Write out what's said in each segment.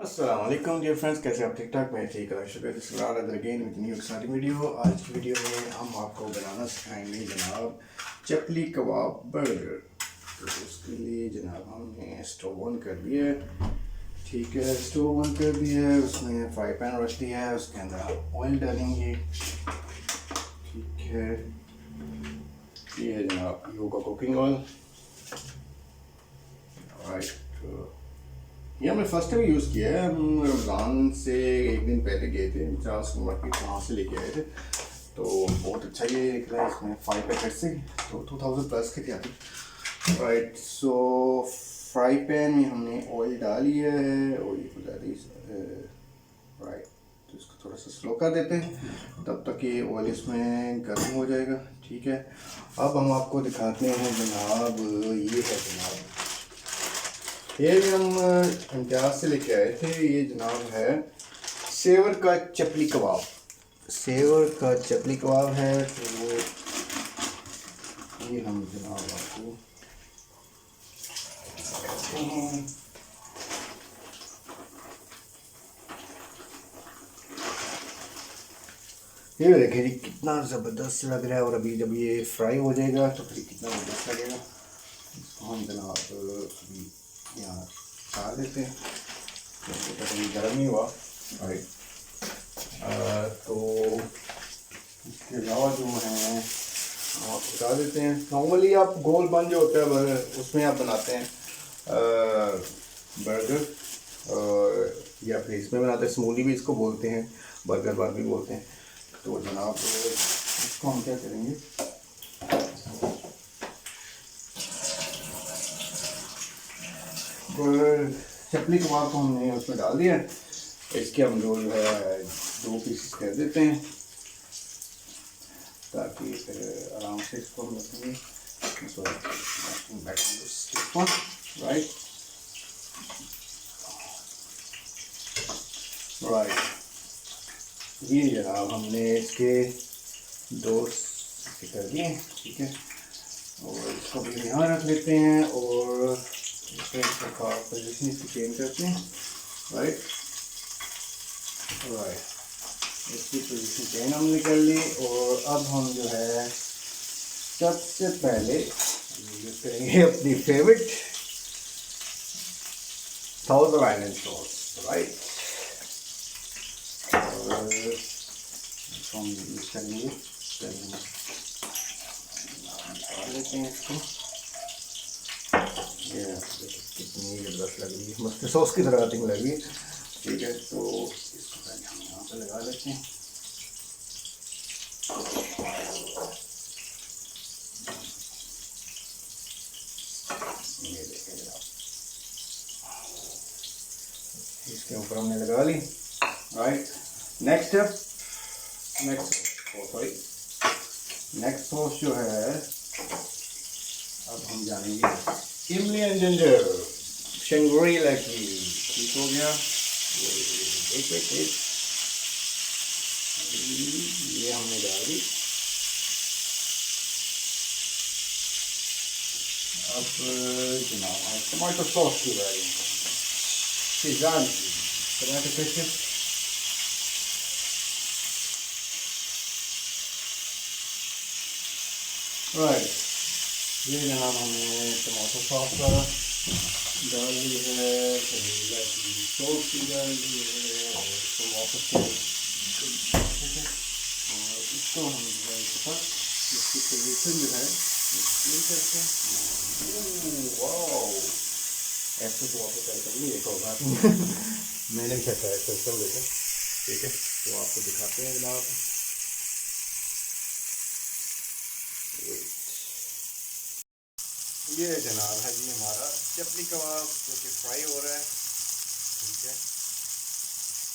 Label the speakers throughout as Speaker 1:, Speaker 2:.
Speaker 1: अस्सलामुअलैकुम dear friends, कैसे आप ठीक ठाक? मैं ठीक again with new exciting video. आज की वीडियो में हम आपको बनाना सिखाएंगे जनाब चपली कबाब बर्गर। तो उसके लिए जनाब हमने स्टोव ऑन कर दिया है। ठीक है, स्टोव ऑन कर दिया है, उसमें फ्राई पैन रख दिया है, उसके अंदर आप ऑयल डालेंगे। ठीक है, ये है जनाब योगा कुकिंग ऑयल। राइट, ये हमने फर्स्ट टाइम यूज़ किया है। हम रमज़ान से एक दिन पहले गए थे, 50 नंबर की वहाँ से लेके आए थे, तो बहुत अच्छा ये निकला है। इसमें 5 पैकेट से तो 2000 प्लस के थे अभी। राइट, सो फ्राई पैन में हमने ऑयल डाल लिया है। ऑयल को राइट, तो इसको थोड़ा सा स्लो कर देते हैं तब तक ये ऑयल इसमें गर्म हो जाएगा। ठीक है, अब हम आपको दिखाते हैं जनाब, ये है जनाब, ये भी हम इम्तियाज़ से लेके आए थे। ये जनाब है सेवर का चपली कबाब। सेवर का चपली कबाब है, तो ये हम जनाब आपको कहते हैं। ये देखिए जी, कितना ज़बरदस्त लग रहा है, और अभी जब ये फ्राई हो जाएगा तो फिर कितना ज़बरदस्त लगेगा। इसको हम जनाब अभी यहाँ डाल देते हैं, तो अभी गर्म ही हुआ। राइट, तो इसके अलावा जो है आप बता देते हैं। नॉर्मली आप गोल बन जो होता है उसमें आप बनाते हैं बर्गर, या फिर इसमें बनाते हैं, स्मूली भी इसको बोलते हैं, बर्गर बार भी बोलते हैं। तो जनाब इसको हम क्या करेंगे, चपली कबाब को हमने उसमें डाल दिया। इसके हम जो है 2 पीसेस कर देते हैं, ताकि फिर आराम से इसको हम रखेंगे। राइट राइट, ये जनाब हमने इसके 2 कर दिए। ठीक है, और इसको भी यहाँ रख लेते हैं, और पोजीशन इसकी चेंज करते हैं। राइट राइट, इसकी पोजीशन चेंज हमने कर ली। और अब हम जो है सबसे पहले यूज़ करेंगे अपनी favourite thousand island sauce. Right, और इसको हम यूज़ करेंगे, डाल लेते हैं इसको। ये कितनी ज़बरदस्त लग रही है, मस्त सॉस की तरह कटिंग लग रही है। ठीक है, तो इसको पहले हम यहाँ पे लगा लेते हैं। ये देखें जनाब, इसके ऊपर हमने लगा ली। राइट, नेक्स्ट सॉस जो है, अब हम जानेंगे इमली एंड जिंजर शंगरीला की। ठीक हो गया, ये हमने डाल दी। अब जनाब टमाटो सॉस की बारी, शेज़वान की टमाटो केचप। राइट, ये जनाब हमने टमाटो सॉस का डाल दी है, शंगरीला की सॉस की डाल दी है, और इसको वापस से और इसको हम जो है इसकी पोजीशन जो है चेंज करते हैं। वाओ, ऐसे तो वापस कर नहीं देखा होगा मैंने भी कहता है सिस्टम देखा। ठीक है, तो आपको दिखाते हैं जनाब। ये जनाब है जी हमारा चपली कबाब, जो कि फ्राई हो रहा है। ठीक है,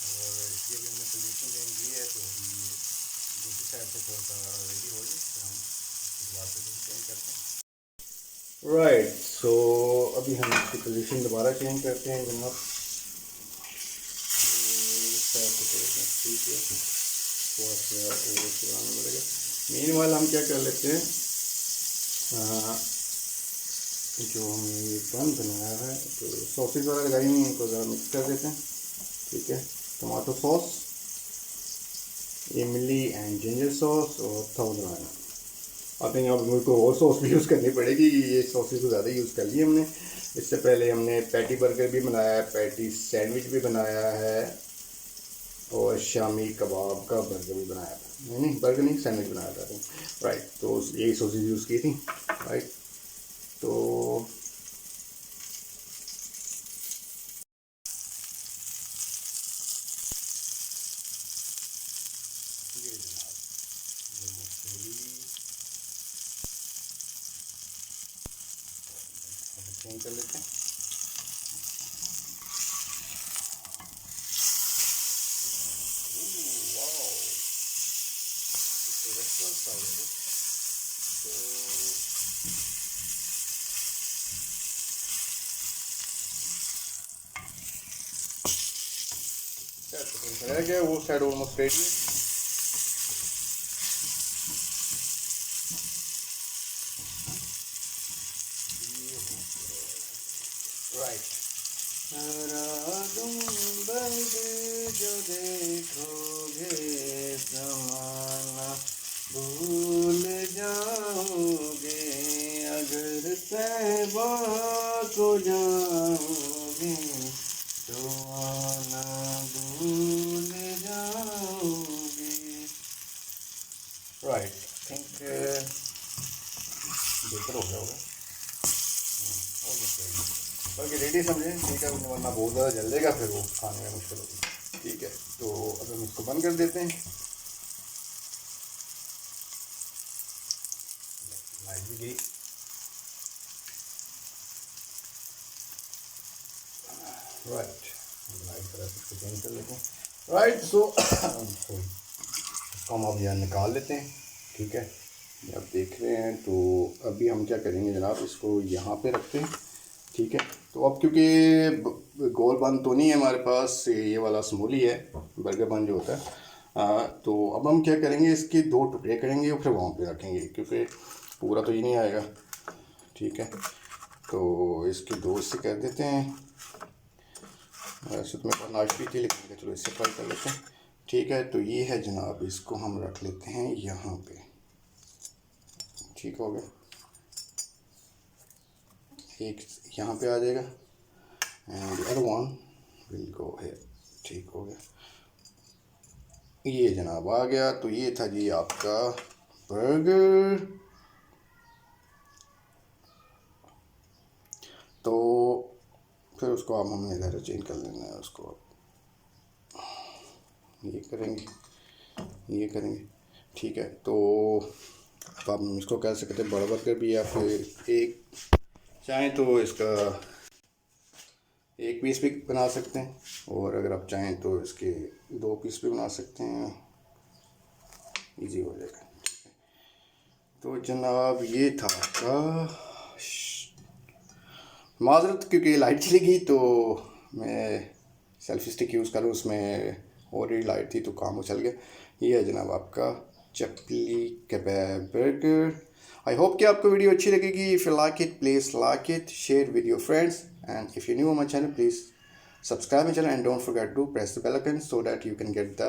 Speaker 1: और इसकी भी हमने पोजीशन चेंज की है, तो अभी दूसरी साइड से थोड़ा सा रेडी हो जाए, तो हम दोबारा पोजीशन चेंज करते हैं। राइट, सो अभी हम इसकी पोजीशन दोबारा चेंज करते हैं जनाब। ठीक है, थोड़ा सा और चलाना पड़ेगा। मीनवाइल हम क्या कर लेते हैं, जो हमने ये बन बनाया है, तो सॉसेज वगैरह लगाई हुई हैं, इनको ज़रा मिक्स कर देते हैं। ठीक है, टमाटो सॉस, इमली एंड जिंजर सॉस और थाउजेंड। आई थिंक अब मेरे को और सॉस भी यूज़ करनी पड़ेगी, ये सॉसेस तो ज़्यादा यूज़ कर लिए हमने। इससे पहले हमने पैटी बर्गर भी बनाया है, पैटी सैंडविच भी बनाया है और शामी कबाब का बर्गर भी बनाया था। नहीं बर्गर नहीं, सैंडविच बनाया था राइट। तो यही सॉसेस यूज़ की थी राइट। तो ये जनाब चेंज कर लेते हैं। रह गया वो साइड ऑलमोस्ट रेडी है। राइट, जो देखोगे ज़माना भूल जाओगे, अगर तैबा को जाओगे तो आना भूल जाओगे। राइट, थिंक बेहतर हो गया होगा, बल्कि रेडी समझें ठीक है, वरना बहुत ज़्यादा जल जाएगा, फिर वो खाने में मुश्किल होगी। ठीक है, तो अब हम इसको बंद कर देते हैं। लाइट भी गई। राइट, लाइट तरह से इसको चेंज कर लेते हैं। राइट, सो इसको हम अब यहाँ निकाल लेते हैं। ठीक है, ये आप देख रहे हैं। तो अभी हम क्या करेंगे जनाब, इसको यहाँ पे रखते हैं। ठीक है, तो अब क्योंकि गोल बन तो नहीं है हमारे पास, ये वाला स्मूली है बर्गर बन जो होता है। तो अब हम क्या करेंगे, इसके दो टुकड़े करेंगे और फिर वहाँ पे रखेंगे, क्योंकि पूरा तो ये नहीं आएगा। ठीक है, तो इसके दो हिस्से कर देते हैं। वैसे तो मेरे पास नाश्ती थी, लेकिन चलो इससे फ्राई कर लेते हैं। ठीक है, तो ये है जनाब, इसको हम रख लेते हैं यहाँ पे। ठीक हो गया, एक यहाँ पे आ जाएगा and other one will go here. ठीक हो गया, ये जनाब आ गया। तो ये था जी आपका बर्गर। तो फिर उसको अब हमने ज़रा चेंज कर लेना है, उसको ये करेंगे, ये करेंगे। ठीक है, तो अब हम इसको कह सकते हैं बड़ा बर्गर भी, या फिर एक चाहें तो इसका एक पीस भी बना सकते हैं, और अगर आप चाहें तो इसके दो पीस भी बना सकते हैं, इजी हो जाएगा। तो जनाब ये था आपका। माजरत क्योंकि लाइट चली गई, तो मैं सेल्फी स्टिक यूज़ करूँ, उसमें और ही लाइट थी तो काम वो चल गया। ये है जनाब आपका चपली कबाब बर्गर। आई होप कि आपको वीडियो अच्छी लगेगी। If you like it please like it, share with your friends, and if you knew my channel please subscribe my channel and don't forget to press the bell icon so that you can get the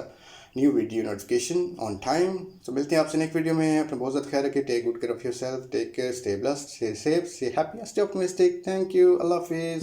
Speaker 1: new video notification on time. So मिलते हैं आपसे next video में। अपना बहुत ज़्यादा ख्याल रखिए, take good care of yourself, take care, stay blessed, stay safe, stay happy, stay optimistic. Thank you, अल्लाह हाफिज़।